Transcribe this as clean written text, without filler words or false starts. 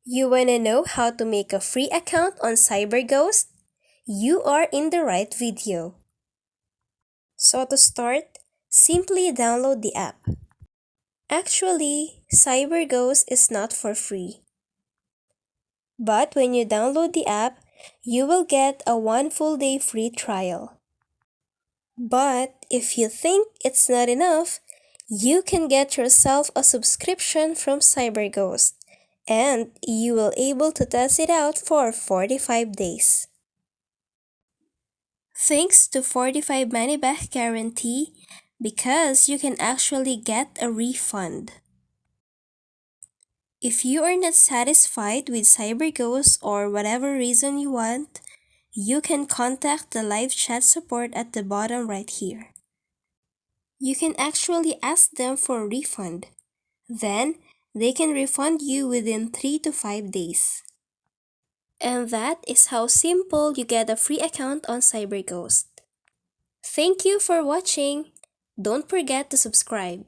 You wanna know how to make a free account on Cyberghost? You are in the right video. So to start, simply download the app. Actually, Cyberghost is not for free. But when you download the app, you will get a 1 full day free trial. But if you think it's not enough, you can get yourself a subscription from Cyberghost and you will able to test it out for 45 days. Thanks to 45 money back guarantee because you can actually get a refund. If you are not satisfied with Cyberghost or whatever reason you want, you can contact the live chat support at the bottom right here. You can actually ask them for a refund. Then, they can refund you within 3 to 5 days. And that is how simple you get a free account on Cyberghost. Thank you for watching. Don't forget to subscribe.